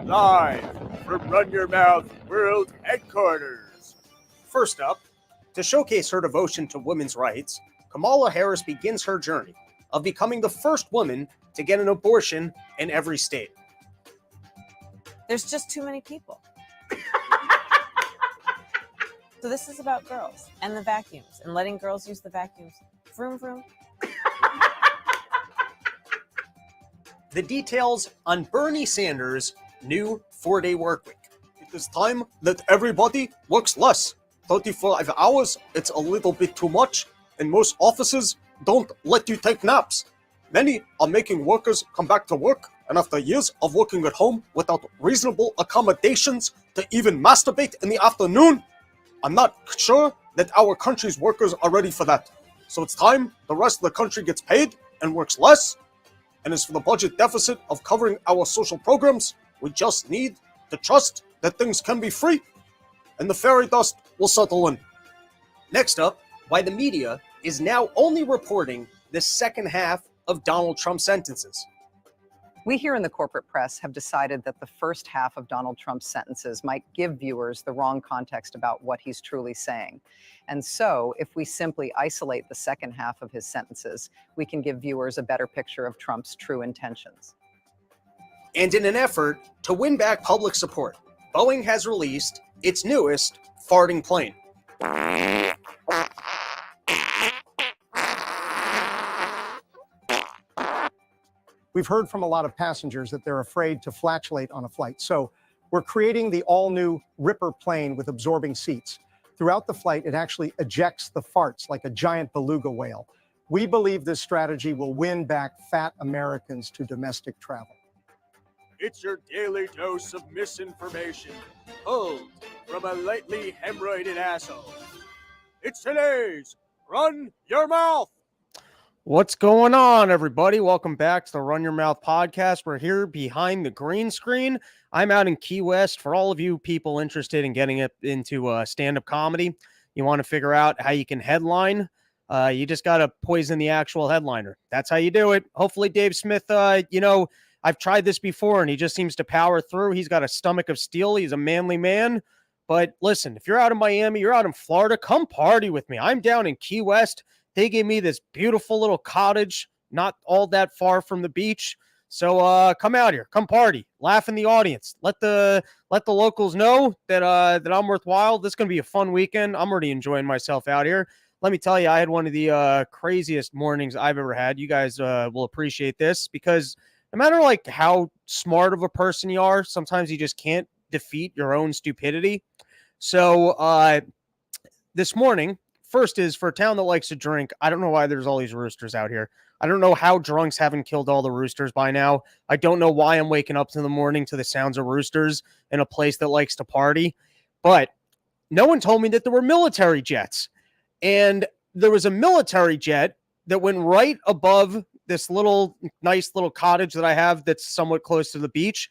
Live from Run Your Mouth World Headquarters. First up, to showcase her devotion to women's rights, Kamala Harris begins her journey of becoming the first woman to get an abortion in every state. There's just too many people. So this is about girls and the vacuums and letting girls use the vacuums. Vroom, vroom. The details on Bernie Sanders' new 4-day work week. It is time that everybody works less. 35 hours, it's a little bit too much, and most offices don't let you take naps. Many are making workers come back to work, and after years of working at home without reasonable accommodations to even masturbate in the afternoon, I'm not sure that our country's workers are ready for that. So it's time the rest of the country gets paid and works less. And as for the budget deficit of covering our social programs, we just need to trust that things can be free, and the fairy dust will settle in. Next up, why the media is now only reporting the second half of Donald Trump's sentences. We here in the corporate press have decided that the first half of Donald Trump's sentences might give viewers the wrong context about what he's truly saying. And so, if we simply isolate the second half of his sentences, we can give viewers a better picture of Trump's true intentions. And in an effort to win back public support, Boeing has released its newest farting plane. We've heard from a lot of passengers that they're afraid to flatulate on a flight. So we're creating the all-new Ripper plane with absorbing seats. Throughout the flight, it actually ejects the farts like a giant beluga whale. We believe this strategy will win back fat Americans to domestic travel. It's your daily dose of misinformation, pulled from a lightly hemorrhoided asshole. It's today's Run Your Mouth. What's going on, everybody? Welcome back to the Run Your Mouth podcast. We're here behind the green screen. I'm out in Key West. For all of you people interested in getting into stand-up comedy, you want to figure out how you can headline, you just got to poison the actual headliner. That's how you do it. Hopefully Dave Smith, I've tried this before, and he just seems to power through. He's got a stomach of steel. He's a manly man. But listen, if you're out in Miami, you're out in Florida, come party with me. I'm down in Key West. They gave me this beautiful little cottage, not all that far from the beach. So come out here, come party, laugh in the audience. Let the locals know that I'm worthwhile. This is gonna be a fun weekend. I'm already enjoying myself out here. Let me tell you, I had one of the craziest mornings I've ever had. You guys will appreciate this, because no matter like how smart of a person you are, sometimes you just can't defeat your own stupidity. So this morning, first is, for a town that likes to drink, I don't know why there's all these roosters out here. I don't know how drunks haven't killed all the roosters by now. I don't know why I'm waking up in the morning to the sounds of roosters in a place that likes to party. But no one told me that there were military jets. And there was a military jet that went right above this nice little cottage that I have that's somewhat close to the beach.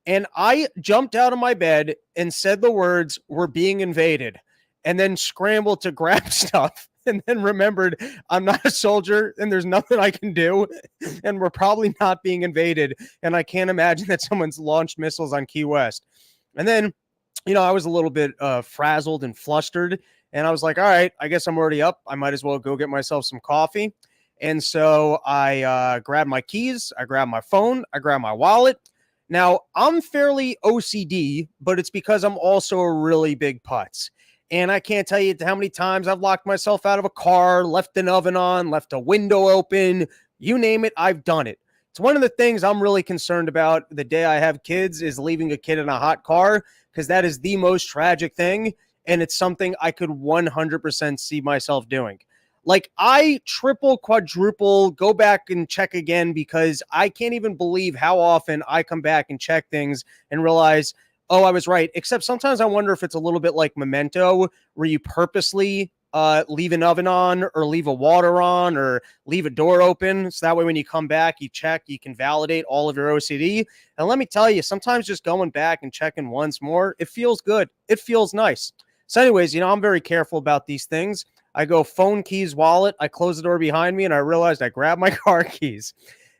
And I jumped out of my bed and said the words, "We're being invaded," and then scrambled to grab stuff, and then remembered I'm not a soldier and there's nothing I can do, and we're probably not being invaded, and I can't imagine that someone's launched missiles on Key West. And then, I was a little bit frazzled and flustered, and I was like, all right, I guess I'm already up. I might as well go get myself some coffee. And so I grabbed my keys, I grabbed my phone, I grabbed my wallet. Now, I'm fairly OCD, but it's because I'm also a really big putz. And I can't tell you how many times I've locked myself out of a car, left an oven on, left a window open, you name it, I've done it. It's one of the things I'm really concerned about the day I have kids, is leaving a kid in a hot car, because that is the most tragic thing. And it's something I could 100% see myself doing. Like, I triple, quadruple, go back and check again, because I can't even believe how often I come back and check things and realize, oh, I was right. Except sometimes I wonder if it's a little bit like Memento, where you purposely leave an oven on, or leave a water on, or leave a door open. So that way when you come back, you check, you can validate all of your OCD. And let me tell you, sometimes just going back and checking once more, it feels good. It feels nice. So anyways, I'm very careful about these things. I go phone, keys, wallet. I close the door behind me, and I realized I grabbed my car keys.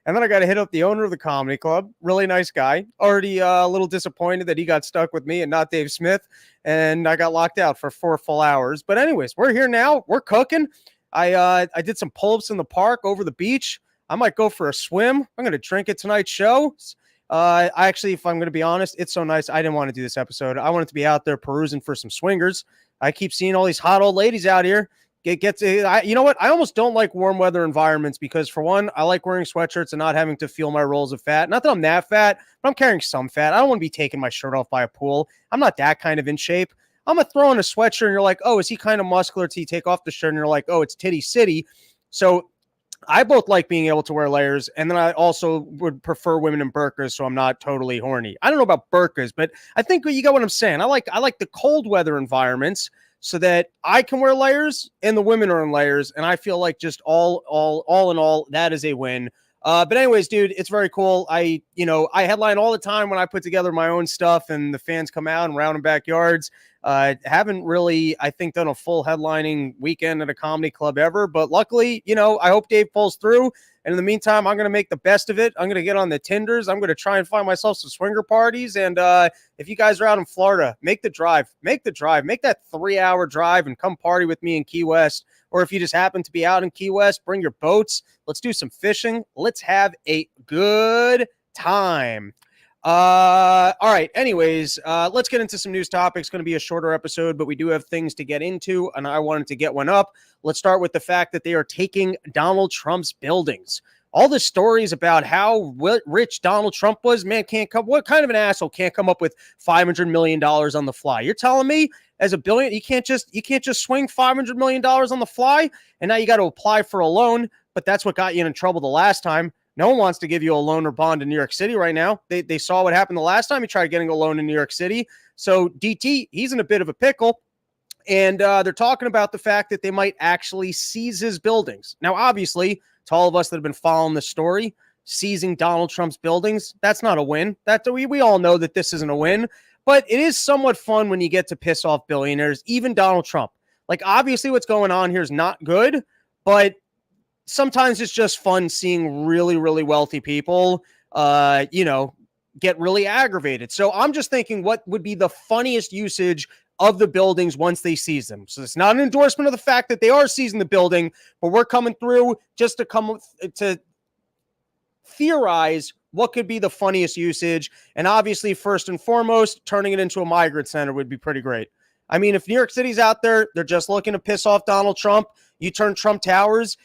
And then I got to hit up the owner of the comedy club. Really nice guy. Already a little disappointed that he got stuck with me and not Dave Smith. And I got locked out for 4 full hours. But anyways, we're here now. We're cooking. I did some pull-ups in the park over the beach. I might go for a swim. I'm going to drink at tonight's show. I actually, if I'm going to be honest, it's so nice. I didn't want to do this episode. I wanted to be out there perusing for some swingers. I keep seeing all these hot old ladies out here. You know what? I almost don't like warm weather environments because, for one, I like wearing sweatshirts and not having to feel my rolls of fat. Not that I'm that fat, but I'm carrying some fat. I don't want to be taking my shirt off by a pool. I'm not that kind of in shape. I'm going to throw on a sweatshirt and you're like, oh, is he kind of muscular? Till you take off the shirt and you're like, oh, it's Titty City. So I both like being able to wear layers, and then I also would prefer women in burqas, so I'm not totally horny. I don't know about burqas, but I think you get what I'm saying. I like the cold weather environments so that I can wear layers and the women are in layers, and I feel like just all in all, that is a win. But anyways, dude, it's very cool. I headline all the time when I put together my own stuff and the fans come out and round in backyards. Haven't really, I think, done a full headlining weekend at a comedy club ever, but luckily, I hope Dave pulls through. And in the meantime, I'm going to make the best of it. I'm going to get on the Tinders. I'm going to try and find myself some swinger parties. And if you guys are out in Florida, make that 3-hour drive and come party with me in Key West. Or if you just happen to be out in Key West, bring your boats. Let's do some fishing. Let's have a good time. All right. Anyways, let's get into some news topics. It's going to be a shorter episode, but we do have things to get into, and I wanted to get one up. Let's start with the fact that they are taking Donald Trump's buildings. All the stories about how rich Donald Trump was, man, what kind of an asshole can't come up with $500 million on the fly? You're telling me as a billion, you can't just swing $500 million on the fly, and now you got to apply for a loan, but that's what got you in trouble the last time. No one wants to give you a loan or bond in New York City right now. They saw what happened the last time he tried getting a loan in New York City. So DT, he's in a bit of a pickle. And they're talking about the fact that they might actually seize his buildings. Now, obviously, to all of us that have been following the story, seizing Donald Trump's buildings, that's not a win. We all know that this isn't a win. But it is somewhat fun when you get to piss off billionaires, even Donald Trump. Like, obviously, what's going on here is not good, but sometimes it's just fun seeing really, really wealthy people, get really aggravated. So I'm just thinking what would be the funniest usage of the buildings once they seize them. So it's not an endorsement of the fact that they are seizing the building, but we're coming through just to theorize what could be the funniest usage. And obviously, first and foremost, turning it into a migrant center would be pretty great. I mean, if New York City's out there, they're just looking to piss off Donald Trump, you turn Trump Towers.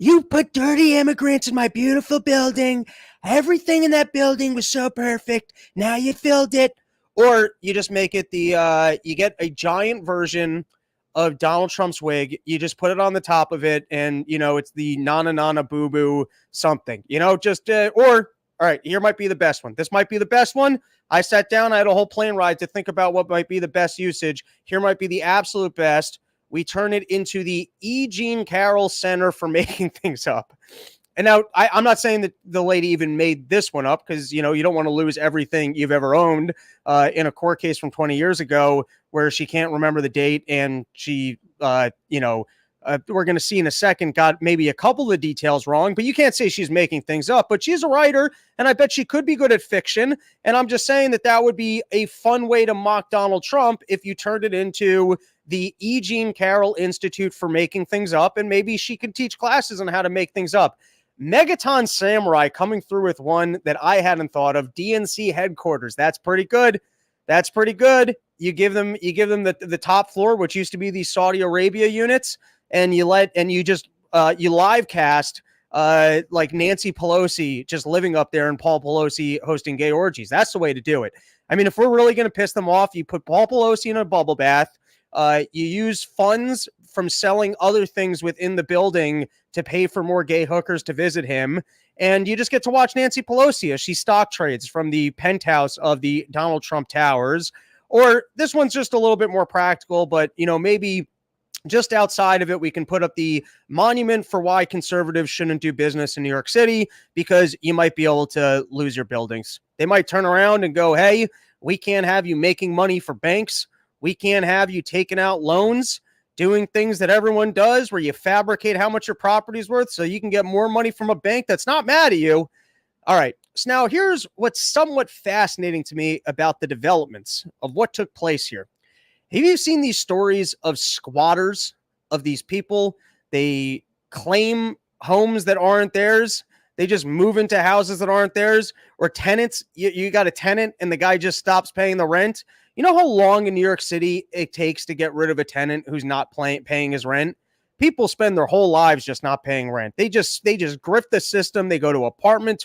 You put dirty immigrants in my beautiful building. Everything in that building was so perfect. Now you filled it. Or you just make it you get a giant version of Donald Trump's wig. You just put it on the top of it. And, it's the nana boo boo something, all right, here might be the best one. This might be the best one. I sat down. I had a whole plane ride to think about what might be the best usage. Here might be the absolute best. We turn it into the E. Jean Carroll Center for Making Things Up. And now I'm not saying that the lady even made this one up because, you don't want to lose everything you've ever owned in a court case from 20 years ago where she can't remember the date and she, we're going to see in a second, got maybe a couple of the details wrong, but you can't say she's making things up. But she's a writer, and I bet she could be good at fiction. And I'm just saying that would be a fun way to mock Donald Trump if you turned it into the E. Jean Carroll Institute for Making Things Up, and maybe she could teach classes on how to make things up. Megaton Samurai coming through with one that I hadn't thought of. DNC headquarters. That's pretty good. You give them the top floor, which used to be the Saudi Arabia units, and you live cast like Nancy Pelosi just living up there and Paul Pelosi hosting gay orgies. That's the way to do it. I mean, if we're really going to piss them off, you put Paul Pelosi in a bubble bath. You use funds from selling other things within the building to pay for more gay hookers to visit him. And you just get to watch Nancy Pelosi as she stock trades from the penthouse of the Donald Trump Towers. Or this one's just a little bit more practical, but, maybe just outside of it, we can put up the monument for why conservatives shouldn't do business in New York City, because you might be able to lose your buildings. They might turn around and go, hey, we can't have you making money for banks. We can't have you taking out loans. doing things that everyone does where you fabricate how much your property is worth so you can get more money from a bank that's not mad at you. All right. So now here's what's somewhat fascinating to me about the developments of what took place here. Have you seen these stories of squatters, of these people? They claim homes that aren't theirs. They just move into houses that aren't theirs. Or tenants, you got a tenant and the guy just stops paying the rent. You know how long in New York City it takes to get rid of a tenant who's not paying his rent? People spend their whole lives just not paying rent. They just grift the system. They go to apartment.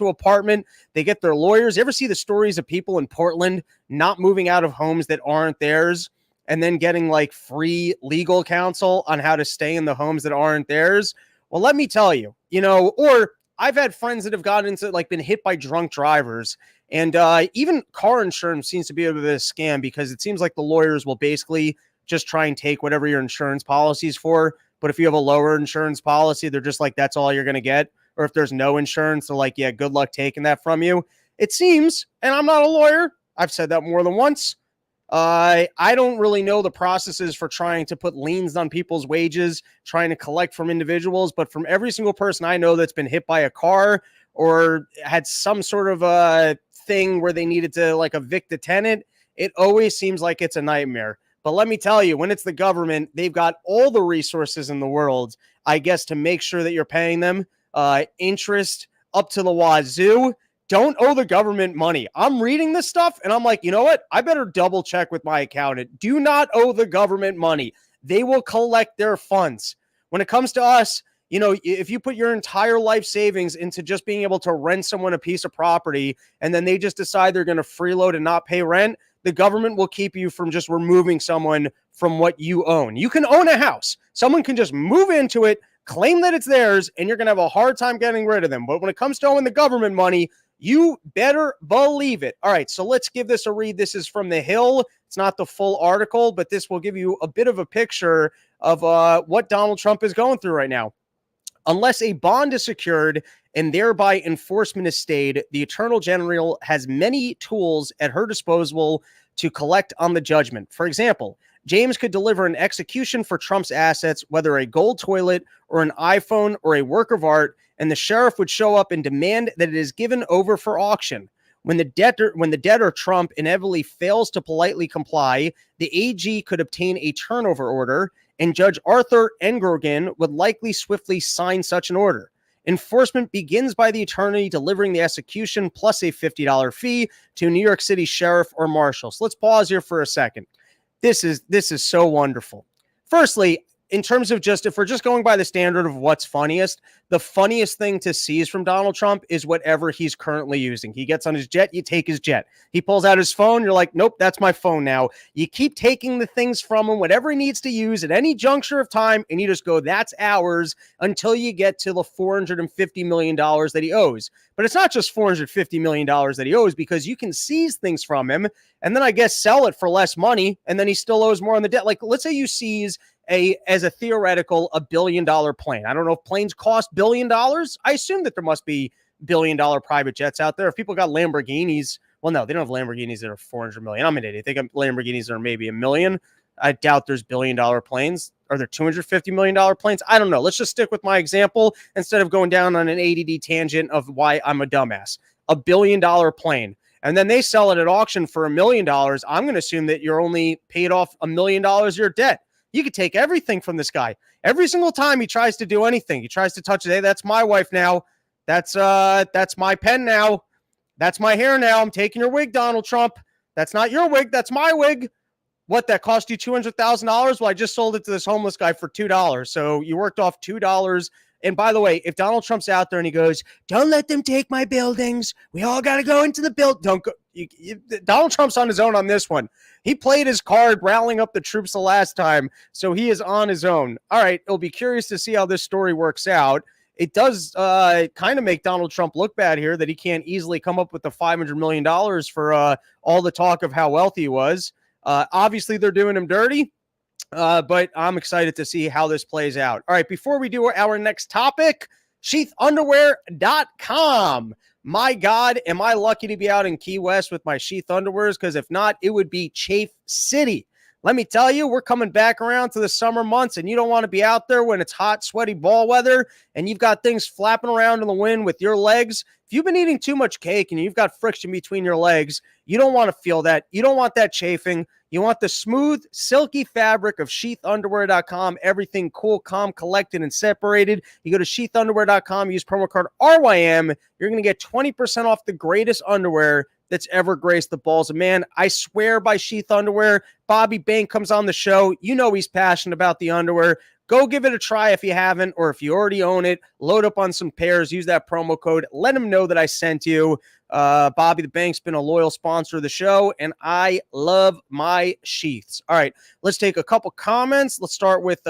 They get their lawyers. You ever see the stories of people in Portland not moving out of homes that aren't theirs and then getting like free legal counsel on how to stay in the homes that aren't theirs? Well, let me tell you, or I've had friends that have gotten into been hit by drunk drivers, and even car insurance seems to be a bit of a scam because it seems like the lawyers will basically just try and take whatever your insurance policy is for. But if you have a lower insurance policy, they're just like, that's all you're going to get. Or if there's no insurance, they're like, yeah, good luck taking that from you. It seems, and I'm not a lawyer, I've said that more than once. I don't really know the processes for trying to put liens on people's wages, trying to collect from individuals, but from every single person I know that's been hit by a car or had some sort of a thing where they needed to evict a tenant, it always seems like it's a nightmare. But let me tell you, when it's the government, they've got all the resources in the world, I guess, to make sure that you're paying them interest up to the wazoo. Don't owe the government money. I'm reading this stuff and I'm like, you know what? I better double check with my accountant. Do not owe the government money. They will collect their funds. When it comes to us, if you put your entire life savings into just being able to rent someone a piece of property and then they just decide they're going to freeload and not pay rent, the government will keep you from just removing someone from what you own. You can own a house. Someone can just move into it, claim that it's theirs, and you're going to have a hard time getting rid of them. But when it comes to owing the government money, you better believe it. All right, so let's give this a read. This is from The Hill. It's not the full article, but this will give you a bit of a picture of what Donald Trump is going through right now. Unless a bond is secured and thereby enforcement is stayed, the Attorney General has many tools at her disposal to collect on the judgment. For example, James could deliver an execution for Trump's assets, whether a gold toilet or an iPhone or a work of art, and the sheriff would show up and demand that it is given over for auction. When the debtor Trump inevitably fails to politely comply, the AG could obtain a turnover order, and Judge Arthur Engrogan would likely swiftly sign such an order. Enforcement begins by the attorney delivering the execution plus a $50 fee to a New York City sheriff or marshal. So let's pause here for a second. This is so wonderful. Firstly, in terms of if we're just going by the standard of what's funniest, the funniest thing to seize from Donald Trump is whatever he's currently using. He gets on his jet, you take his jet. He pulls out his phone, you're like, nope, that's my phone now. You keep taking the things from him, whatever he needs to use at any juncture of time, and you just go, that's ours, until you get to the $450 million that he owes. But it's not just $450 million that he owes, because you can seize things from him, and then I guess sell it for less money, and then he still owes more on the debt. Like, let's say you seize as a theoretical, $1 billion plane. I don't know if planes cost $1 billion. I assume that there must be $1 billion private jets out there. If people got Lamborghinis, well, no, they don't have Lamborghinis that are 400 million. I'm an idiot. They got Lamborghinis that are maybe $1 million. I doubt there's $1 billion planes. Are there $250 million planes? I don't know. Let's just stick with my example instead of going down on an ADD tangent of why I'm a dumbass. $1 billion plane. And then they sell it at auction for $1 million. I'm going to assume that you're only paid off $1 million of your debt. You could take everything from this guy. Every single time he tries to do anything, he tries to touch it. Hey, that's my wife now. That's my pen now. That's my hair now. I'm taking your wig, Donald Trump. That's not your wig. That's my wig. What, that cost you $200,000? Well, I just sold it to this homeless guy for $2. So you worked off $2. And by the way, if Donald Trump's out there and he goes, don't let them take my buildings. We all got to go into the building. Don't go. Donald Trump's on his own on this one. He played his card rallying up the troops the last time, so he is on his own. All right, it'll be curious to see how this story works out. It does kind of make Donald Trump look bad here that he can't easily come up with the $500 million for all the talk of how wealthy he was. Obviously, they're doing him dirty, but I'm excited to see how this plays out. All right, before we do our next topic, sheathunderwear.com. My God, am I lucky to be out in Key West with my Sheath underwears? Because if not, it would be Chafe City. Let me tell you, we're coming back around to the summer months, and you don't want to be out there when it's hot, sweaty ball weather, and you've got things flapping around in the wind with your legs. If you've been eating too much cake and you've got friction between your legs, you don't want to feel that. You don't want that chafing. You want the smooth, silky fabric of sheathunderwear.com. Everything cool, calm, collected, and separated. You go to sheathunderwear.com, use promo code RYM. You're going to get 20% off the greatest underwear that's ever graced the balls of man. I swear by Sheath Underwear. Bobby Bain comes on the show. You know he's passionate about the underwear. Go give it a try if you haven't, or if you already own it. Load up on some pairs. Use that promo code. Let him know that I sent you. Bobby the Bank's been a loyal sponsor of the show, and I love my sheaths. All right, let's take a couple comments. Let's start with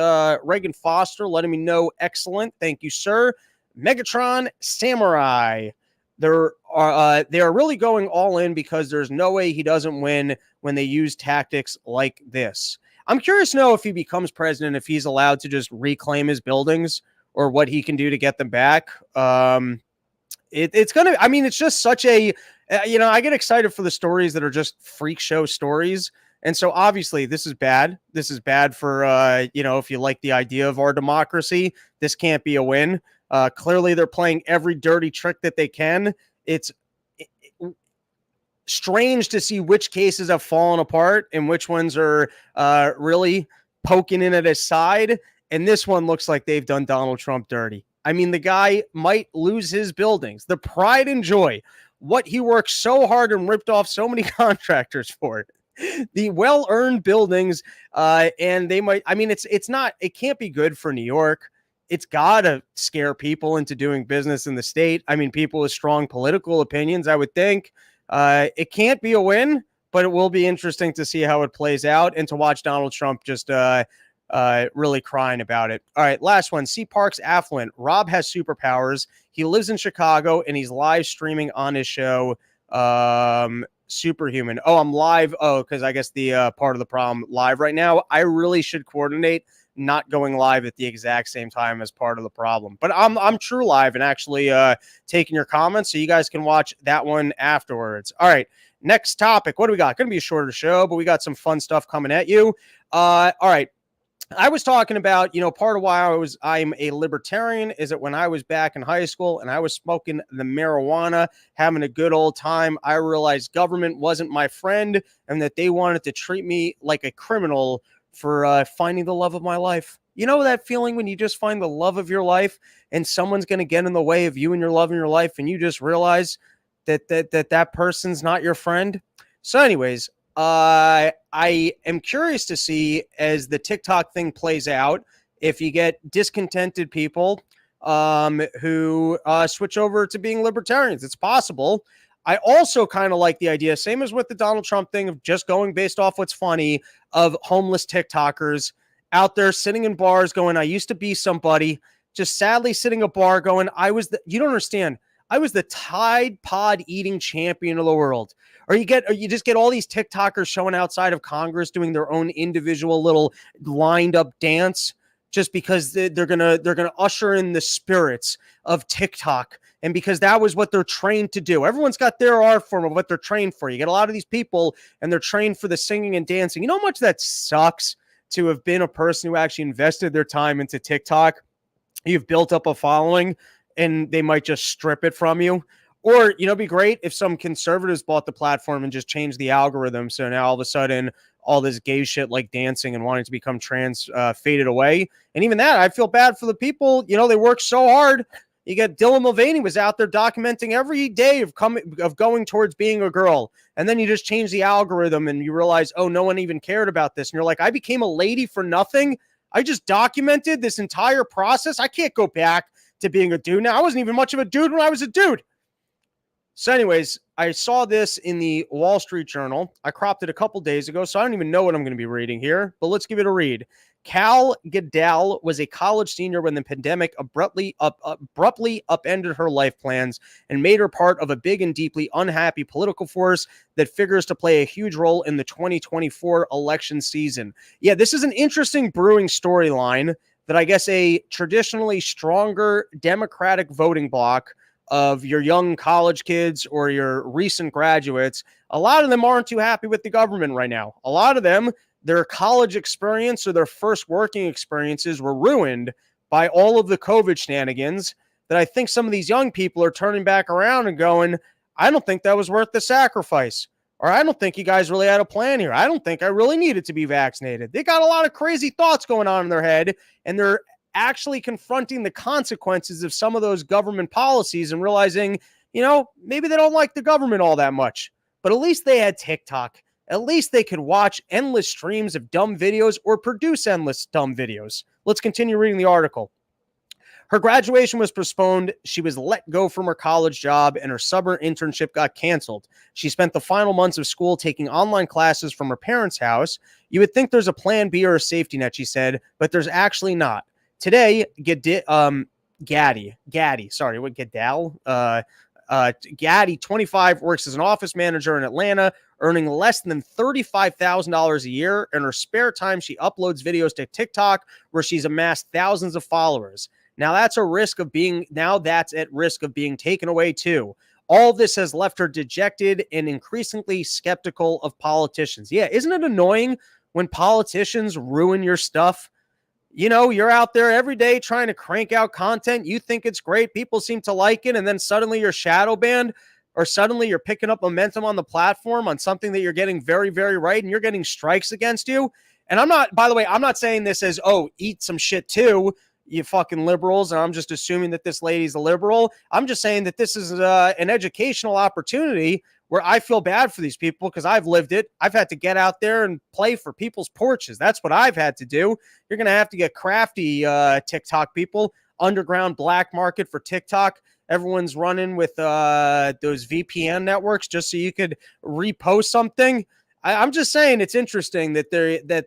Reagan Foster letting me know. Excellent. Thank you, sir. Megatron Samurai. They are really going all in because there's no way he doesn't win when they use tactics like this. I'm curious to know if he becomes president, if he's allowed to just reclaim his buildings or what he can do to get them back. It's going to, I mean, it's just such a, I get excited for the stories that are just freak show stories. And so obviously this is bad. This is bad for, if you like the idea of our democracy, this can't be a win. Clearly they're playing every dirty trick that they can. It's strange to see which cases have fallen apart and which ones are really poking in at his side. And this one looks like they've done Donald Trump dirty. I mean, the guy might lose his buildings, the pride and joy, what he worked so hard and ripped off so many contractors for, the well-earned buildings. And they might, I mean, it can't be good for New York. It's got to scare people into doing business in the state. I mean, people with strong political opinions, I would think. It can't be a win, but it will be interesting to see how it plays out and to watch Donald Trump just really crying about it. All right, last one. C. Parks Affluent. Rob has superpowers. He lives in Chicago, and he's live streaming on his show, Superhuman. Oh, I'm live. Oh, because I guess the part of the problem live right now. I really should coordinate not going live at the exact same time as part of the problem. But I'm true live and actually taking your comments, so you guys can watch that one afterwards. All right, next topic. What do we got? Going to be a shorter show, but we got some fun stuff coming at you. All right. I was talking about, part of why I'm a libertarian is that when I was back in high school and I was smoking the marijuana, having a good old time, I realized government wasn't my friend and that they wanted to treat me like a criminal for finding the love of my life. You know that feeling when you just find the love of your life and someone's going to get in the way of you and your love in your life and you just realize that person's not your friend? So anyways, I am curious to see as the TikTok thing plays out, if you get discontented people who switch over to being libertarians. It's possible. I also kind of like the idea, same as with the Donald Trump thing, of just going based off what's funny, of homeless TikTokers out there sitting in bars going, I used to be somebody, just sadly sitting a bar going, you don't understand, I was the Tide Pod eating champion of the world. Or you just get all these TikTokers showing outside of Congress doing their own individual little lined up dance just because they're gonna usher in the spirits of TikTok, and because that was what they're trained to do. Everyone's got their art form of what they're trained for. You get a lot of these people and they're trained for the singing and dancing. You know how much that sucks to have been a person who actually invested their time into TikTok? You've built up a following and they might just strip it from you. Or, it'd be great if some conservatives bought the platform and just changed the algorithm. So now all of a sudden, all this gay shit like dancing and wanting to become trans faded away. And even that, I feel bad for the people. They work so hard. You get Dylan Mulvaney was out there documenting every day of going towards being a girl. And then you just change the algorithm and you realize, oh, no one even cared about this. And you're like, I became a lady for nothing. I just documented this entire process. I can't go back to being a dude now. I wasn't even much of a dude when I was a dude. So anyways, I saw this in the Wall Street Journal. I cropped it a couple days ago, so I don't even know what I'm going to be reading here, but let's give it a read. Cal Goodell was a college senior when the pandemic abruptly upended her life plans and made her part of a big and deeply unhappy political force that figures to play a huge role in the 2024 election season. Yeah, this is an interesting brewing storyline that I guess a traditionally stronger Democratic voting bloc of your young college kids or your recent graduates, a lot of them aren't too happy with the government right now. A lot of them their college experience or their first working experiences were ruined by all of the COVID shenanigans, that I think some of these young people are turning back around and going, I don't think that was worth the sacrifice. Or I don't think you guys really had a plan here. I don't think I really needed to be vaccinated. They got a lot of crazy thoughts going on in their head, and they're actually confronting the consequences of some of those government policies and realizing, maybe they don't like the government all that much. But at least they had TikTok. At least they could watch endless streams of dumb videos or produce endless dumb videos. Let's continue reading the article. Her graduation was postponed. She was let go from her college job, and her summer internship got canceled. She spent the final months of school taking online classes from her parents' house. You would think there's a plan B or a safety net, she said, but there's actually not. Today, Gaddy, 25, works as an office manager in Atlanta, earning less than $35,000 a year. In her spare time, she uploads videos to TikTok, where she's amassed thousands of followers. Now that's at risk of being taken away too. All this has left her dejected and increasingly skeptical of politicians. Yeah, isn't it annoying when politicians ruin your stuff? You're out there every day trying to crank out content. You think it's great. People seem to like it. And then suddenly you're shadow banned, or suddenly you're picking up momentum on the platform on something that you're getting very, very right, and you're getting strikes against you. And I'm not saying this as, eat some shit too, you fucking liberals, and I'm just assuming that this lady's a liberal. I'm just saying that this is an educational opportunity where I feel bad for these people because I've lived it. I've had to get out there and play for people's porches. That's what I've had to do. You're going to have to get crafty, TikTok people. Underground black market for TikTok. Everyone's running with those VPN networks just so you could repost something. I'm just saying it's interesting that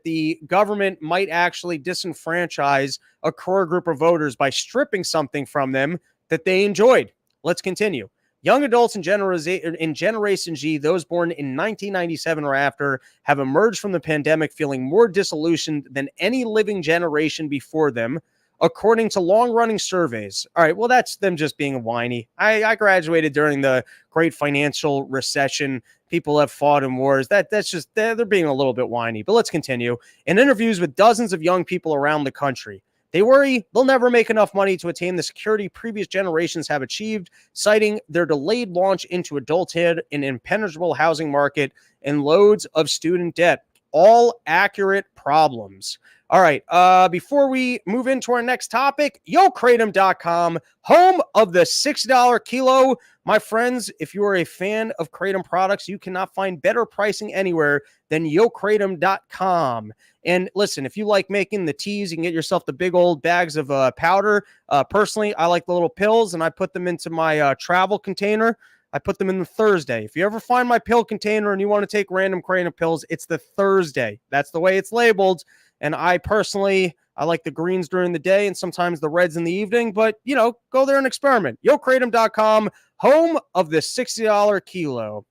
the government might actually disenfranchise a core group of voters by stripping something from them that they enjoyed. Let's continue. Young adults in Generation G, those born in 1997 or after, have emerged from the pandemic feeling more disillusioned than any living generation before them, according to long-running surveys. All right, well, that's them just being whiny. I graduated during the great financial recession. People have fought in wars. That's just, they're being a little bit whiny. But let's continue. In interviews with dozens of young people around the country, they worry they'll never make enough money to attain the security previous generations have achieved, citing their delayed launch into adulthood, an impenetrable housing market, and loads of student debt. All accurate problems. All right, before we move into our next topic, YoKratom.com, home of the $6 kilo. My friends, if you are a fan of Kratom products, you cannot find better pricing anywhere than YoKratom.com. And listen, if you like making the teas, you can get yourself the big old bags of powder. Personally, I like the little pills, and I put them into my travel container. I put them in the Thursday. If you ever find my pill container and you want to take random Kratom pills, it's the Thursday. That's the way it's labeled. And I personally like the greens during the day and sometimes the reds in the evening, but, go there and experiment. YoKratom.com, home of the $60 kilo.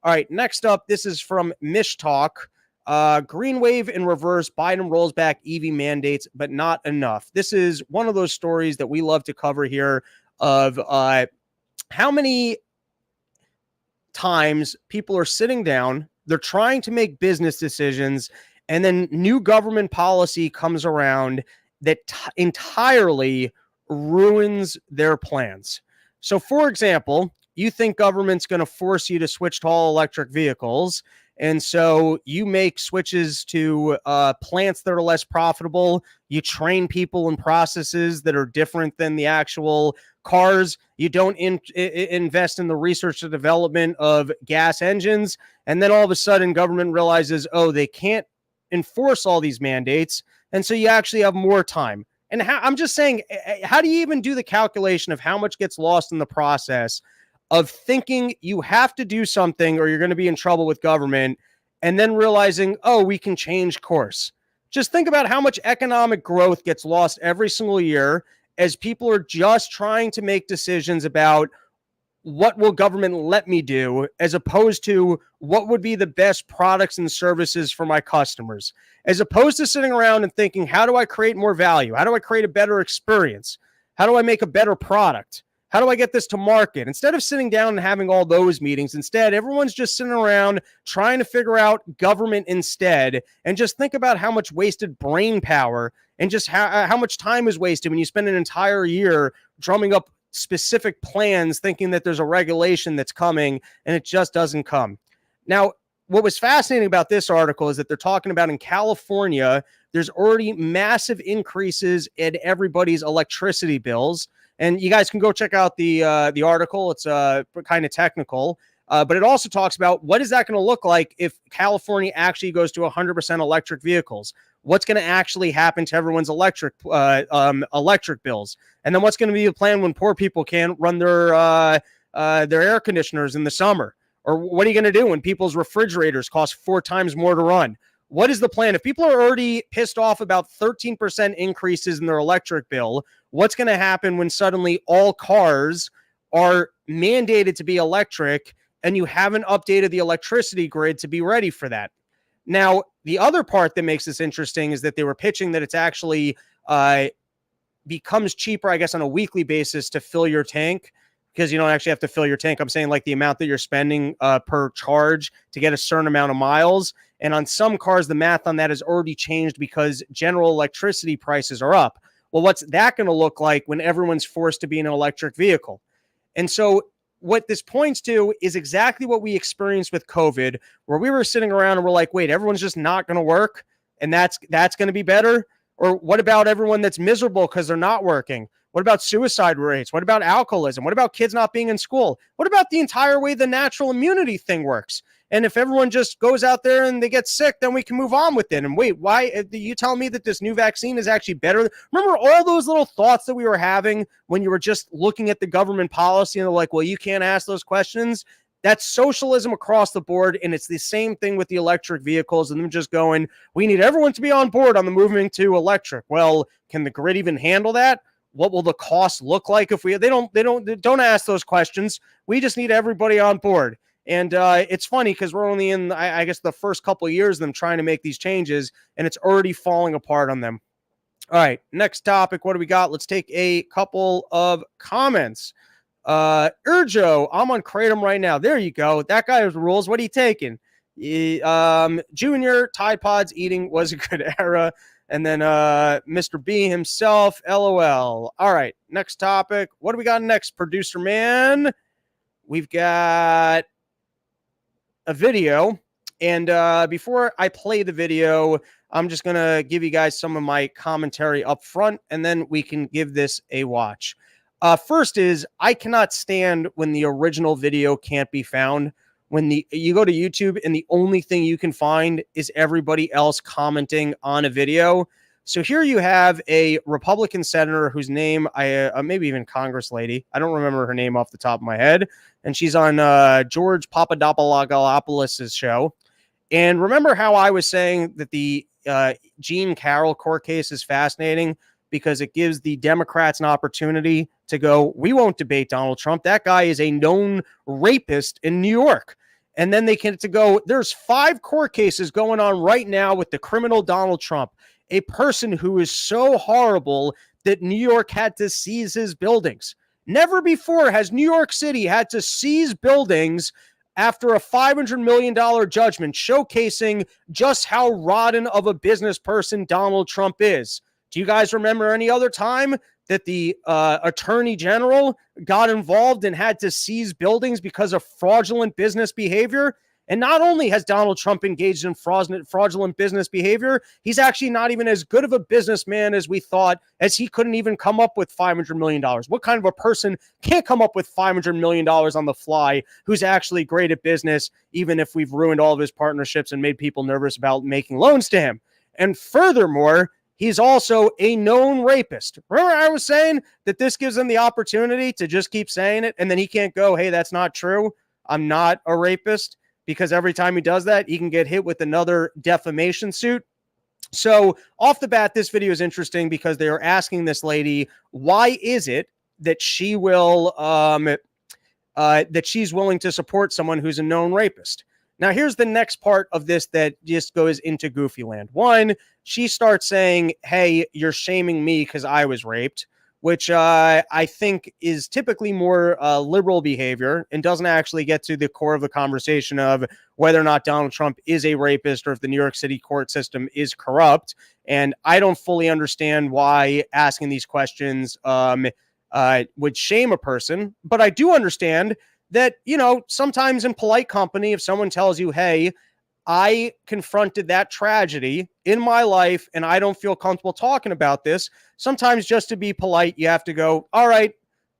All right, next up, this is from Mish Talk. Green wave in reverse, Biden rolls back EV mandates, but not enough. This is one of those stories that we love to cover here of how many times people are sitting down, they're trying to make business decisions, and then new government policy comes around that entirely ruins their plans. So, for example, you think government's going to force you to switch to all electric vehicles, and so you make switches to plants that are less profitable. You train people in processes that are different than the actual cars. You don't invest in the research and development of gas engines. And then all of a sudden, government realizes, they can't enforce all these mandates. And so you actually have more time. And I'm just saying, how do you even do the calculation of how much gets lost in the process of thinking you have to do something or you're going to be in trouble with government, and then realizing, we can change course? Just think about how much economic growth gets lost every single year as people are just trying to make decisions about what will government let me do, as opposed to what would be the best products and services for my customers, as opposed to sitting around and thinking, how do I create more value? How do I create a better experience? How do I make a better product? How do I get this to market? Instead of sitting down and having all those meetings, instead, everyone's just sitting around trying to figure out government instead, and just think about how much wasted brain power and just how much time is wasted when you spend an entire year drumming up specific plans thinking that there's a regulation that's coming and it just doesn't come. Now, what was fascinating about this article is that they're talking about in California, there's already massive increases in everybody's electricity bills. And you guys can go check out the article. It's kind of technical, but it also talks about what is that going to look like if California actually goes to 100% electric vehicles. What's going to actually happen to everyone's electric bills, and then what's going to be the plan when poor people can't run their air conditioners in the summer, or what are you going to do when people's refrigerators cost 4 times more to run? What is the plan? If people are already pissed off about 13% increases in their electric bill, what's going to happen when suddenly all cars are mandated to be electric and you haven't updated the electricity grid to be ready for that? Now, the other part that makes this interesting is that they were pitching that it's actually becomes cheaper, I guess, on a weekly basis to fill your tank, because you don't actually have to fill your tank. I'm saying like the amount that you're spending per charge to get a certain amount of miles. And on some cars, the math on that has already changed because general electricity prices are up. Well, what's that going to look like when everyone's forced to be in an electric vehicle? And so what this points to is exactly what we experienced with COVID, where we were sitting around and we're like, wait, everyone's just not going to work, and that's going to be better? Or what about everyone that's miserable because they're not working? What about suicide rates? What about alcoholism? What about kids not being in school? What about the entire way the natural immunity thing works? And if everyone just goes out there and they get sick, then we can move on with it. And wait, why you tell me that this new vaccine is actually better? Remember all those little thoughts that we were having when you were just looking at the government policy and they're like, well, you can't ask those questions? That's socialism across the board. And it's the same thing with the electric vehicles and them just going, we need everyone to be on board on the movement to electric. Well, can the grid even handle that? What will the cost look like if they don't ask those questions? We just need everybody on board. And it's funny because we're only in, I guess, the first couple of years of them trying to make these changes, and it's already falling apart on them. All right, next topic. What do we got? Let's take a couple of comments. Urjo, I'm on Kratom right now. There you go. That guy has rules. What are you taking? Junior, Tide Pods eating was a good era. And then Mr. B himself, LOL. All right, next topic. What do we got next, producer man? We've got a video. And before I play the video, I'm just going to give you guys some of my commentary up front, and then we can give this a watch. First is, I cannot stand when the original video can't be found. When you go to YouTube and the only thing you can find is everybody else commenting on a video. So here you have a Republican senator whose name maybe even Congress lady. I don't remember her name off the top of my head. And she's on George Papadopoulos' show. And remember how I was saying that the Jean Carroll court case is fascinating because it gives the Democrats an opportunity to go, we won't debate Donald Trump. That guy is a known rapist in New York. And then they can to go, there's 5 court cases going on right now with the criminal Donald Trump, a person who is so horrible that New York had to seize his buildings. Never before has New York City had to seize buildings after a $500 million judgment showcasing just how rotten of a business person Donald Trump is. Do you guys remember any other time that the attorney general got involved and had to seize buildings because of fraudulent business behavior? And not only has Donald Trump engaged in fraudulent business behavior, he's actually not even as good of a businessman as we thought, as he couldn't even come up with $500 million. What kind of a person can't come up with $500 million on the fly who's actually great at business, even if we've ruined all of his partnerships and made people nervous about making loans to him? And furthermore, he's also a known rapist. Remember I was saying that this gives him the opportunity to just keep saying it, and then he can't go, hey, that's not true. I'm not a rapist. Because every time he does that, he can get hit with another defamation suit. So off the bat, this video is interesting because they are asking this lady, why is it that she will, that she's willing to support someone who's a known rapist? Now, here's the next part of this that just goes into goofy land. One, she starts saying, hey, you're shaming me because I was raped, which I think is typically more liberal behavior and doesn't actually get to the core of the conversation of whether or not Donald Trump is a rapist or if the New York City court system is corrupt. And I don't fully understand why asking these questions would shame a person, but I do understand that, sometimes in polite company, if someone tells you, hey, I confronted that tragedy in my life and I don't feel comfortable talking about this, sometimes just to be polite, you have to go, all right,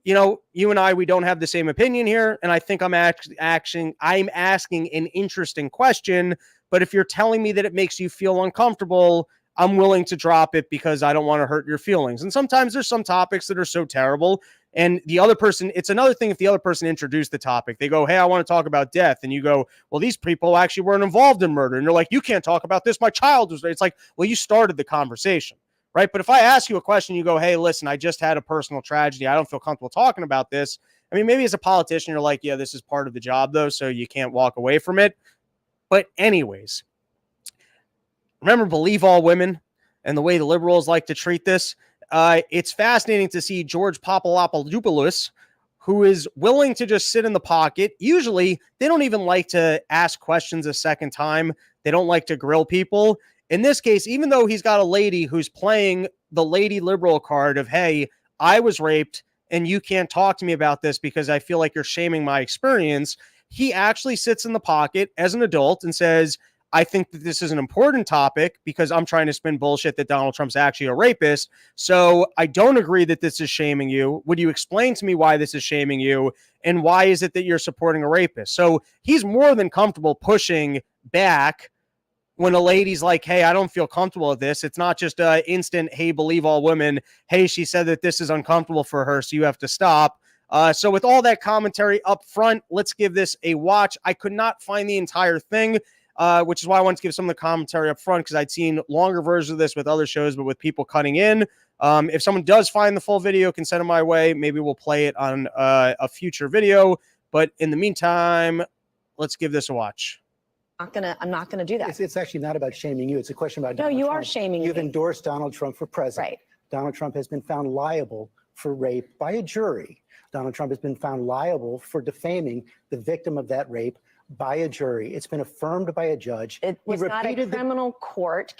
you and I, we don't have the same opinion here. And I think I'm asking an interesting question, but if you're telling me that it makes you feel uncomfortable, I'm willing to drop it because I don't want to hurt your feelings. And sometimes there's some topics that are so terrible. And the other person, it's another thing if the other person introduced the topic. They go, hey, I want to talk about death. And you go, well, these people actually weren't involved in murder. And you're like, you can't talk about this. My child was. It's like, well, you started the conversation, right? But if I ask you a question, you go, hey, listen, I just had a personal tragedy. I don't feel comfortable talking about this. I mean, maybe as a politician, you're like, yeah, this is part of the job, though, so you can't walk away from it. But anyways, remember, believe all women and the way the liberals like to treat this. It's fascinating to see George Papadopoulos, who is willing to just sit in the pocket. Usually, they don't even like to ask questions a second time. They don't like to grill people. In this case, even though he's got a lady who's playing the lady liberal card of, hey, I was raped and you can't talk to me about this because I feel like you're shaming my experience, he actually sits in the pocket as an adult and says, I think that this is an important topic because I'm trying to spin bullshit that Donald Trump's actually a rapist. So I don't agree that this is shaming you. Would you explain to me why this is shaming you? And why is it that you're supporting a rapist? So he's more than comfortable pushing back when a lady's like, hey, I don't feel comfortable with this. It's not just instant, hey, believe all women. Hey, she said that this is uncomfortable for her, so you have to stop. So with all that commentary up front, let's give this a watch. I could not find the entire thing. Which is why I wanted to give some of the commentary up front because I'd seen longer versions of this with other shows, but with people cutting in. If someone does find the full video, can send it my way. Maybe we'll play it on a future video. But in the meantime, let's give this a watch. I'm not gonna do that. It's actually not about shaming you. It's a question about Donald No, you Trump. are shaming You've me. endorsed Donald Trump for president. Right. Donald Trump has been found liable for rape by a jury. Donald Trump has been found liable for defaming the victim of that rape by a jury. It's been affirmed by a judge. It was not a criminal court.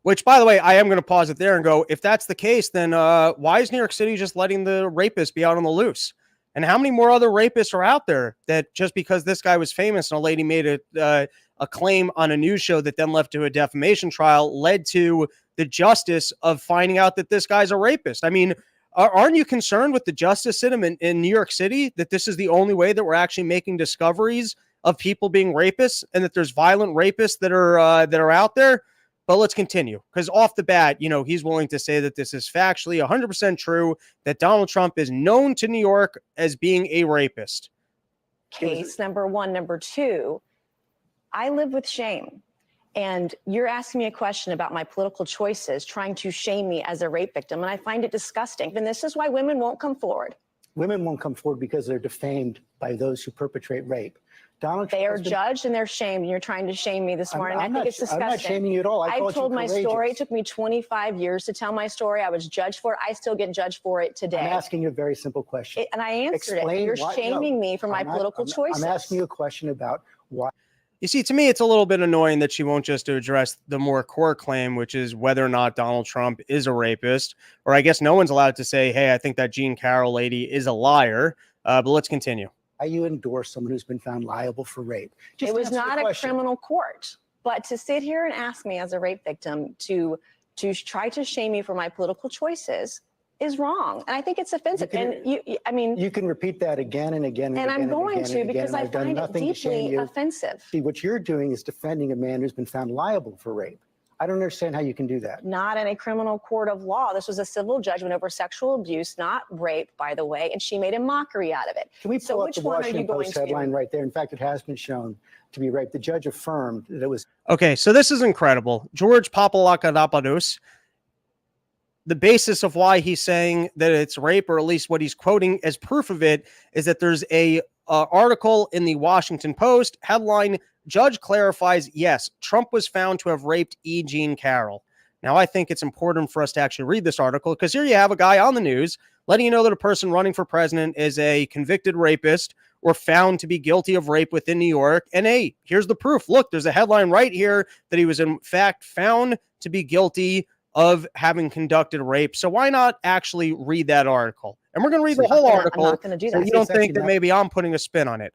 Which, by the way, I am going to pause it there and go, if that's the case, then why is New York City just letting the rapist be out on the loose? And how many more other rapists are out there that just because this guy was famous and a lady made a claim on a news show that then led to a defamation trial led to the justice of finding out that this guy's a rapist? I mean, aren't you concerned with the justice system in New York City that this is the only way that we're actually making discoveries of people being rapists and that there's violent rapists that are out there? But let's continue, because off the bat, he's willing to say that this is factually 100% true, that Donald Trump is known to New York as being a rapist. Case number one. Number two, I live with shame. And you're asking me a question about my political choices, trying to shame me as a rape victim. And I find it disgusting. And this is why women won't come forward. Women won't come forward because they're defamed by those who perpetrate rape. Donald Trump They are judged and they're shamed. And you're trying to shame me this morning. I think it's disgusting. I'm not shaming you at all. I've told my story. It took me 25 years to tell my story. I was judged for it. I still get judged for it today. I'm asking you a very simple question. And I answered it. Explain You're why- shaming no, me for my political choices. I'm asking you a question about why. You see, to me, it's a little bit annoying that she won't just address the more core claim, which is whether or not Donald Trump is a rapist. Or I guess no one's allowed to say, hey, I think that Jean Carroll lady is a liar. But let's continue. Why you endorse someone who's been found liable for rape? It was not a criminal court. But to sit here and ask me as a rape victim to try to shame me for my political choices is wrong. And I think it's offensive. You can repeat that again and again and again. And I'm going and again to and again, because and I I've done find it nothing to shame deeply you. offensive. See, what you're doing is defending a man who's been found liable for rape. I don't understand how you can do that. Not in a criminal court of law. This was a civil judgment over sexual abuse, not rape, by the way, and she made a mockery out of it. Can we So pull up which the one are you Washington going Post to? headline right there? In fact, it has been shown to be rape. The judge affirmed that it was. Okay, so this is incredible. George Papadopoulos, the basis of why he's saying that it's rape, or at least what he's quoting as proof of it, is that there's a article in the Washington Post headline, Judge clarifies, yes, Trump was found to have raped E. Jean Carroll. Now, I think it's important for us to actually read this article because here you have a guy on the news letting you know that a person running for president is a convicted rapist or found to be guilty of rape within New York. And hey, here's the proof. Look, there's a headline right here that he was in fact found to be guilty of having conducted rape. So why not actually read that article? And we're going to read the whole article. I'm not going to do So that. you don't think that maybe I'm putting a spin on it.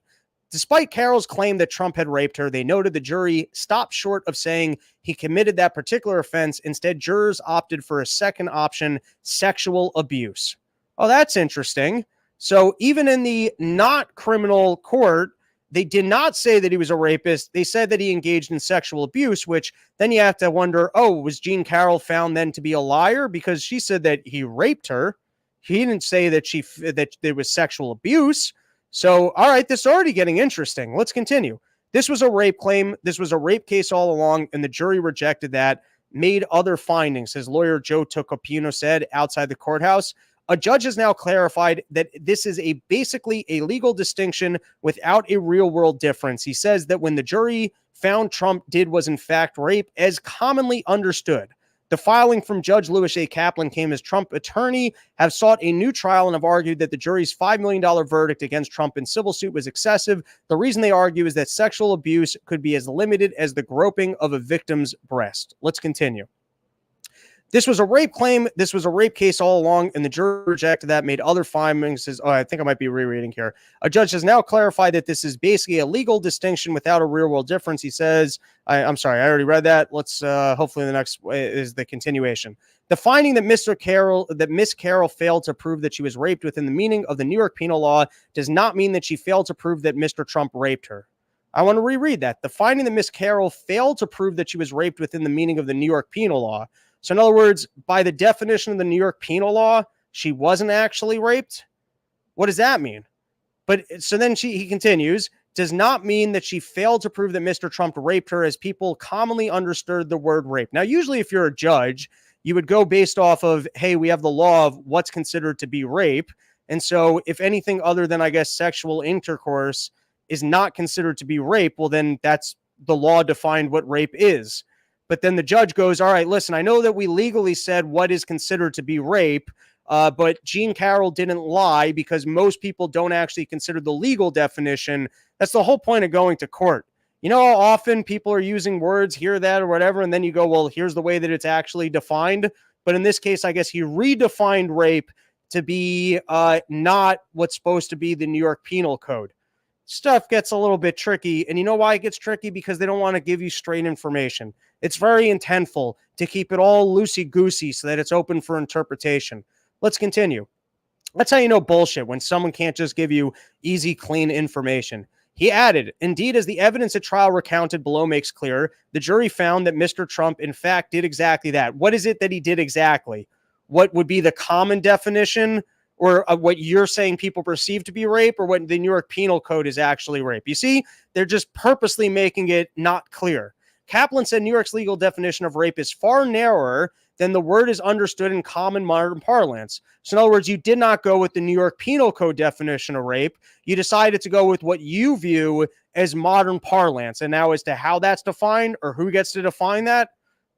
Despite Carroll's claim that Trump had raped her, they noted the jury stopped short of saying he committed that particular offense. Instead, jurors opted for a second option, sexual abuse. Oh, that's interesting. So even in the not criminal court, they did not say that he was a rapist. They said that he engaged in sexual abuse, which then you have to wonder, oh, was Jean Carroll found then to be a liar? Because she said that he raped her. He didn't say that there was sexual abuse. So, all right, this is already getting interesting. Let's continue. This was a rape claim. This was a rape case all along, and the jury rejected that, made other findings. His lawyer, Joe Tocopino, said outside the courthouse, a judge has now clarified that this is basically a legal distinction without a real-world difference. He says that when the jury found Trump was in fact rape, as commonly understood. The filing from Judge Louis A. Kaplan came as Trump attorney have sought a new trial and have argued that the jury's $5 million verdict against Trump in civil suit was excessive. The reason they argue is that sexual abuse could be as limited as the groping of a victim's breast. Let's continue. This was a rape claim. This was a rape case all along, and the jury rejected that, made other findings. I think I might be rereading here. A judge has now clarified that this is basically a legal distinction without a real-world difference. He says, I'm sorry, I already read that. Let's hopefully the next is the continuation. The finding that Miss Carroll failed to prove that she was raped within the meaning of the New York penal law does not mean that she failed to prove that Mr. Trump raped her. I want to reread that. The finding that Miss Carroll failed to prove that she was raped within the meaning of the New York penal law. So in other words, by the definition of the New York penal law, she wasn't actually raped. What does that mean? But so then he continues, does not mean that she failed to prove that Mr. Trump raped her as people commonly understood the word rape. Now, usually if you're a judge, you would go based off of, hey, we have the law of what's considered to be rape. And so if anything other than, I guess, sexual intercourse is not considered to be rape, well, then that's the law defined what rape is. But then the judge goes, all right, listen, I know that we legally said what is considered to be rape, but Jean Carroll didn't lie because most people don't actually consider the legal definition. That's the whole point of going to court. You know how often people are using words here, that, or whatever, and then you go, well, here's the way that it's actually defined. But in this case, I guess he redefined rape to be not what's supposed to be the New York Penal Code. Stuff gets a little bit tricky. And you know why it gets tricky? Because they don't want to give you straight information. It's very intentful to keep it all loosey-goosey so that it's open for interpretation. Let's continue. That's how you know bullshit, when someone can't just give you easy, clean information. He added, indeed, as the evidence at trial recounted below makes clear, the jury found that Mr. Trump, in fact, did exactly that. What is it that he did exactly? What would be the common definition? Or what you're saying people perceive to be rape, or what the New York Penal Code is actually rape? You see, they're just purposely making it not clear. Kaplan said New York's legal definition of rape is far narrower than the word is understood in common modern parlance. So in other words, you did not go with the New York Penal Code definition of rape. You decided to go with what you view as modern parlance. And now as to how that's defined or who gets to define that,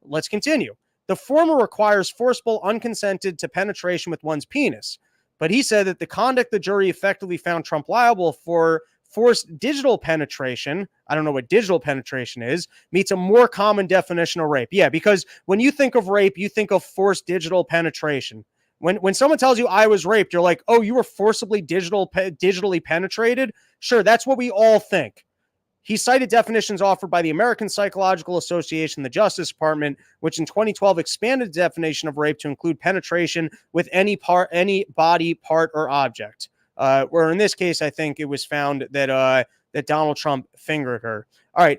let's continue. The former requires forcible, unconsented to penetration with one's penis. But he said that the conduct the jury effectively found Trump liable for forced digital penetration, I don't know what digital penetration is, meets a more common definition of rape. Yeah, because when you think of rape, you think of forced digital penetration. When someone tells you I was raped, you're like, oh, you were forcibly digitally penetrated? Sure, that's what we all think. He cited definitions offered by the American Psychological Association, the Justice Department, which in 2012 expanded the definition of rape to include penetration with any body part or object. Where in this case, I think it was found that that Donald Trump fingered her. All right.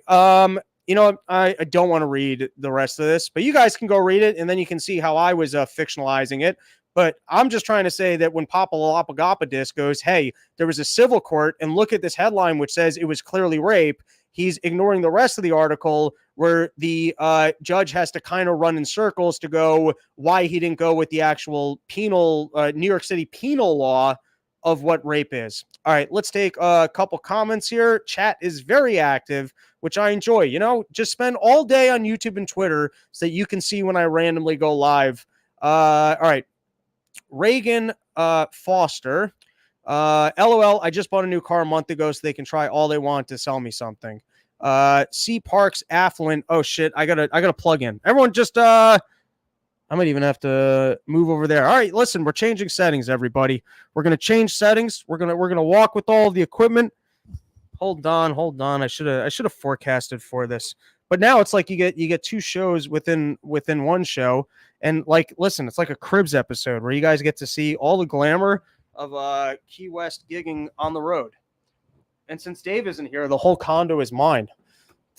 You know, I don't want to read the rest of this, but you guys can go read it, and then you can see how I was fictionalizing it. But I'm just trying to say that when Papa Lapagopadis goes, hey, there was a civil court, and look at this headline which says it was clearly rape, he's ignoring the rest of the article where the judge has to kind of run in circles to go why he didn't go with the actual penal New York City penal law of what rape is. All right, let's take a couple comments here. Chat is very active, which I enjoy. You know, just spend all day on YouTube and Twitter so that you can see when I randomly go live. All right. Reagan Foster. LOL, I just bought a new car a month ago so they can try all they want to sell me something. C Parks Affluent. Oh shit, I gotta plug in. Everyone just I might even have to move over there. All right, listen, we're changing settings, everybody. We're gonna change settings. We're gonna walk with all of the equipment. Hold on. I should have forecasted for this. But now it's like you get two shows within one show. And like, listen, it's like a Cribs episode where you guys get to see all the glamour of Key West gigging on the road. And since Dave isn't here, the whole condo is mine.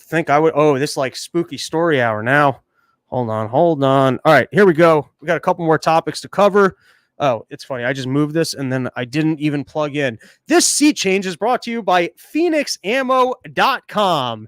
This is like spooky story hour now. Hold on. All right, here we go. We got a couple more topics to cover. Oh, it's funny. I just moved this and then I didn't even plug in. This seat change is brought to you by PhoenixAmmo.com.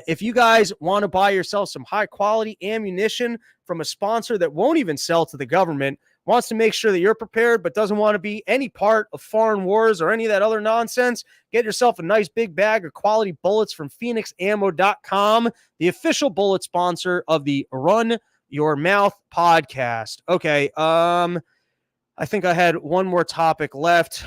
If you guys want to buy yourself some high quality ammunition from a sponsor that won't even sell to the government, wants to make sure that you're prepared, but doesn't want to be any part of foreign wars or any of that other nonsense, get yourself a nice big bag of quality bullets from PhoenixAmmo.com, the official bullet sponsor of the Run Your Mouth podcast. Okay, I think I had one more topic left.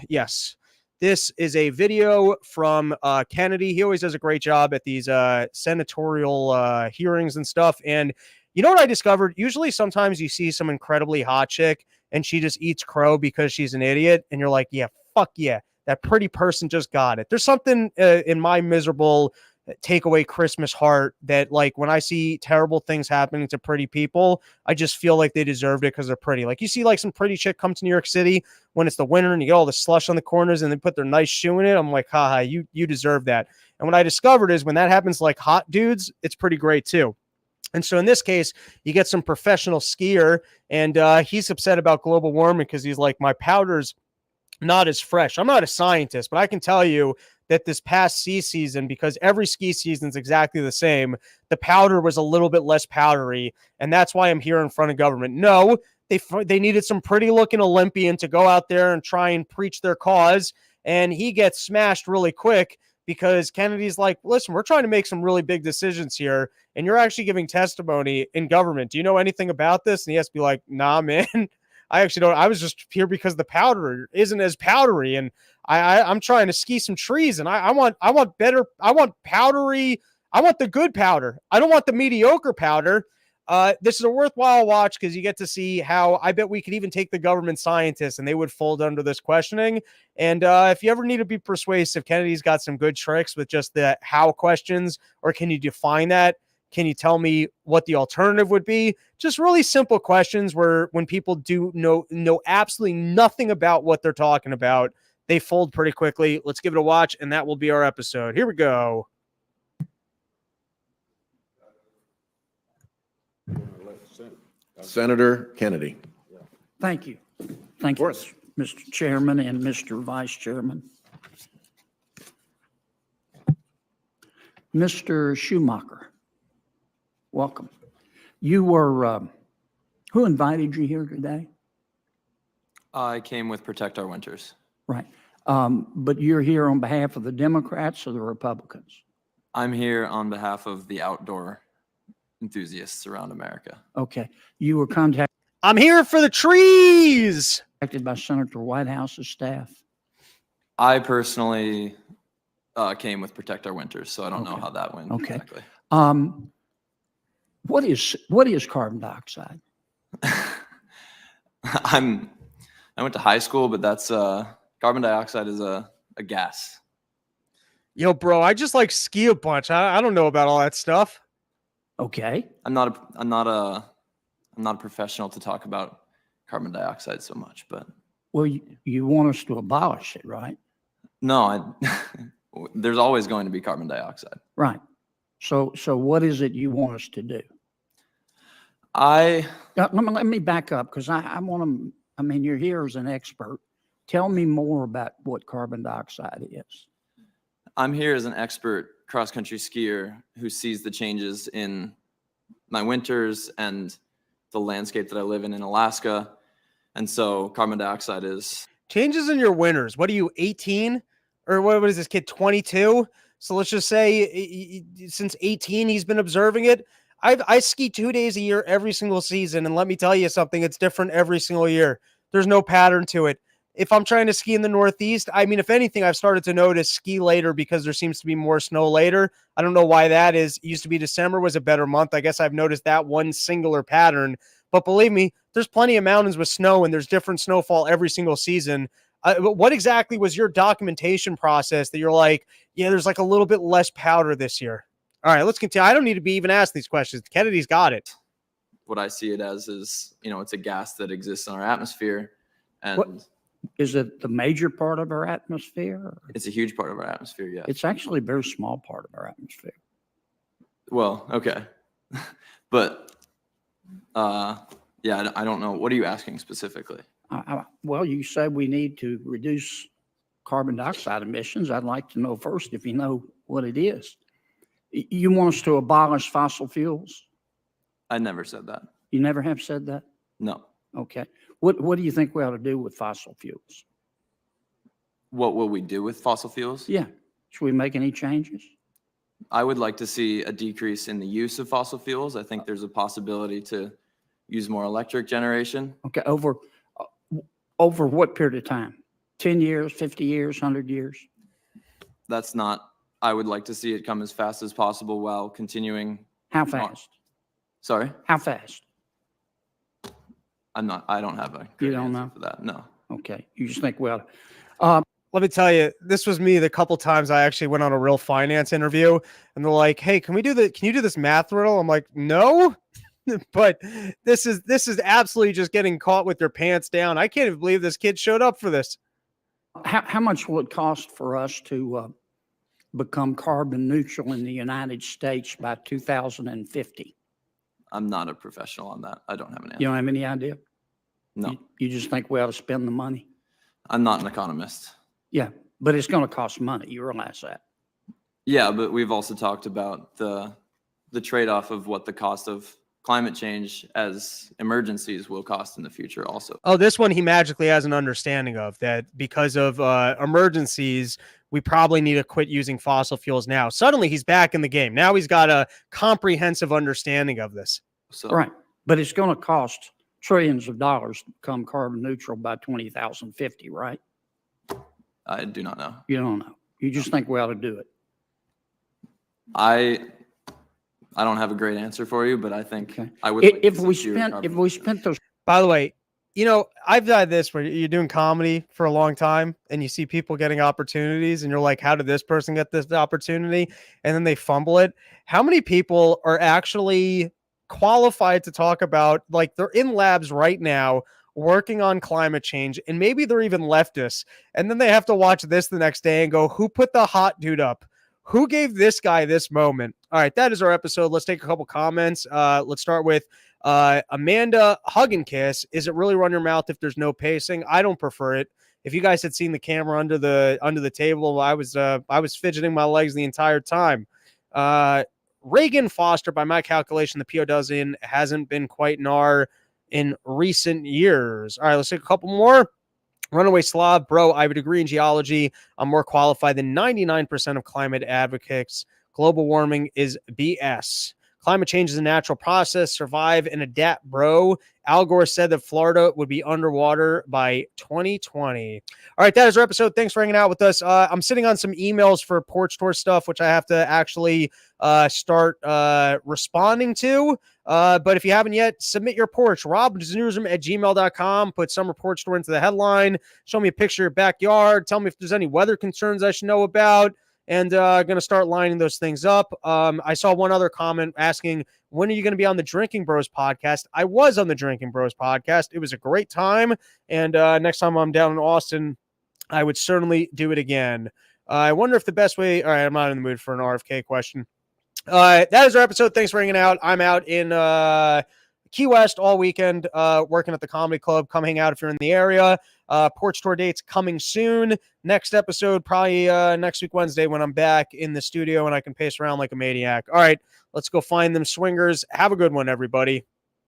Yes. This is a video from Kennedy. He always does a great job at these senatorial hearings and stuff. And you know what I discovered? Usually sometimes you see some incredibly hot chick and she just eats crow because she's an idiot. And you're like, yeah, fuck yeah. That pretty person just got it. There's something in my miserable takeaway Christmas heart that, like, when I see terrible things happening to pretty people, I just feel like they deserved it because they're pretty. Like, you see like some pretty chick come to New York City when it's the winter and you get all the slush on the corners and they put their nice shoe in it. I'm like, haha, you deserve that. And what I discovered is when that happens, like hot dudes, it's pretty great too. And so in this case, you get some professional skier and he's upset about global warming because he's like, my powder's not as fresh. I'm not a scientist, but I can tell you that this past ski season, because every ski season is exactly the same, the powder was a little bit less powdery, and that's why I'm here in front of government. No, they needed some pretty-looking Olympian to go out there and try and preach their cause, and he gets smashed really quick because Kennedy's like, listen, we're trying to make some really big decisions here, and you're actually giving testimony in government. Do you know anything about this? And he has to be like, nah, man. I actually don't. I was just here because the powder isn't as powdery, and I'm trying to ski some trees, and I want powdery. I want the good powder. I don't want the mediocre powder. This is a worthwhile watch because you get to see how I bet we could even take the government scientists and they would fold under this questioning. And if you ever need to be persuasive, Kennedy's got some good tricks with just the how questions, or can you define that? Can you tell me what the alternative would be? Just really simple questions where when people do know absolutely nothing about what they're talking about, they fold pretty quickly. Let's give it a watch, and that will be our episode. Here we go. Senator Kennedy. Thank you. Thank you, Mr. Chairman and Mr. Vice Chairman. Mr. Schumacher. Welcome. You were, who invited you here today? I came with Protect Our Winters. Right. But you're here on behalf of the Democrats or the Republicans? I'm here on behalf of the outdoor enthusiasts around America. Okay. You were contacted. I'm here for the trees. By Senator Whitehouse's staff? I personally came with Protect Our Winters, so I don't know how that went exactly. What is carbon dioxide? I went to high school, but that's carbon dioxide is a gas. Yo, bro, I just like ski a bunch. I don't know about all that stuff. Okay. I'm not a professional to talk about carbon dioxide so much, but well, you want us to abolish it, right? No, there's always going to be carbon dioxide. Right. So what is it you want us to do? Let me back up because I want to. I mean, you're here as an expert. Tell me more about what carbon dioxide is. I'm here as an expert cross-country skier who sees the changes in my winters and the landscape that I live in Alaska. And so carbon dioxide is... changes in your winters. What are you, 18? Or what is this kid, 22? So let's just say since 18, he's been observing it. I ski 2 days a year every single season. And let me tell you something, it's different every single year. There's no pattern to it. If I'm trying to ski in the Northeast, I mean, if anything, I've started to notice ski later because there seems to be more snow later. I don't know why that is. It used to be December was a better month. I guess I've noticed that one singular pattern. But believe me, there's plenty of mountains with snow and there's different snowfall every single season. What exactly was your documentation process that you're like, yeah, there's like a little bit less powder this year? All right, let's continue. I don't need to be even asked these questions. Kennedy's got it. What I see it as is, it's a gas that exists in our atmosphere. And What? Is it the major part of our atmosphere? it's a huge part of our atmosphere, yeah. It's actually a very small part of our atmosphere. Well, okay. But, yeah, I don't know. What are you asking specifically? Well, you say we need to reduce carbon dioxide emissions. I'd like to know first if you know what it is. You want us to abolish fossil fuels? I never said that. You never have said that? No. Okay. What do you think we ought to do with fossil fuels? What will we do with fossil fuels? Yeah. Should we make any changes? I would like to see a decrease in the use of fossil fuels. I think there's a possibility to use more electric generation. Okay. Over what period of time? 10 years, 50 years, 100 years? That's not, I would like to see it come as fast as possible while continuing. How fast? Sorry? How fast? I don't have a You good don't answer know? for that. No. Okay. You just think, well, Let me tell you, this was me the couple times I actually went on a real finance interview and they're like, hey, can you do this math riddle? I'm like, no, but this is absolutely just getting caught with your pants down. I can't even believe this kid showed up for this. how much will it cost for us to become carbon neutral in the United States by 2050? I'm not a professional on that. I don't have an answer. You don't have any idea? No, You just think we ought to spend the money? I'm not an economist. Yeah, but it's going to cost money. You realize that? Yeah, but we've also talked about the trade-off of what the cost of climate change as emergencies will cost in the future also. Oh, this one he magically has an understanding of that because of emergencies, we probably need to quit using fossil fuels now. Suddenly he's back in the game. Now he's got a comprehensive understanding of this. So Right. But it's going to cost trillions of dollars to become carbon neutral by 2050, right? I do not know. You don't know. You just think we ought to do it. I don't have a great answer for you, but I think Okay. I would. like to If see we fewer spent, carbon if we spent those, By the way, I've done this where you're doing comedy for a long time and you see people getting opportunities and you're like, how did this person get this opportunity? And then they fumble it. How many people are actually qualified to talk about, like, they're in labs right now working on climate change and maybe they're even leftists. And then they have to watch this the next day and go, who put the hot dude up? Who gave this guy this moment? All right, that is our episode. Let's take a couple comments. Let's start with Amanda Hug and Kiss. Is it really run your mouth if there's no pacing? I don't prefer it. If you guys had seen the camera under the table, I was fidgeting my legs the entire time. Reagan Foster, by my calculation, the PO dozen hasn't been quite NAR in recent years. All right, let's take a couple more. Runaway Slav, bro, I have a degree in geology. I'm more qualified than 99% of climate advocates. Global warming is BS. Climate change is a natural process. Survive and adapt, bro. Al Gore said that Florida would be underwater by 2020. All right, that is our episode. Thanks for hanging out with us. I'm sitting on some emails for porch tour stuff, which I have to actually start responding to. But if you haven't yet, submit your porch. robsnewsroom@gmail.com. Put summer porch tour into the headline. Show me a picture of your backyard. Tell me if there's any weather concerns I should know about. And going to start lining those things up. I saw one other comment asking, when are you going to be on the Drinking Bros podcast? I was on the Drinking Bros podcast. It was a great time. And next time I'm down in Austin, I would certainly do it again. I wonder if the best way... All right, I'm not in the mood for an RFK question. That is our episode. Thanks for hanging out. I'm out in Key West all weekend working at the Comedy Club. Come hang out if you're in the area. Porch tour dates coming soon. Next episode, probably next week, Wednesday, when I'm back in the studio and I can pace around like a maniac. All right, let's go find them swingers. Have a good one, everybody.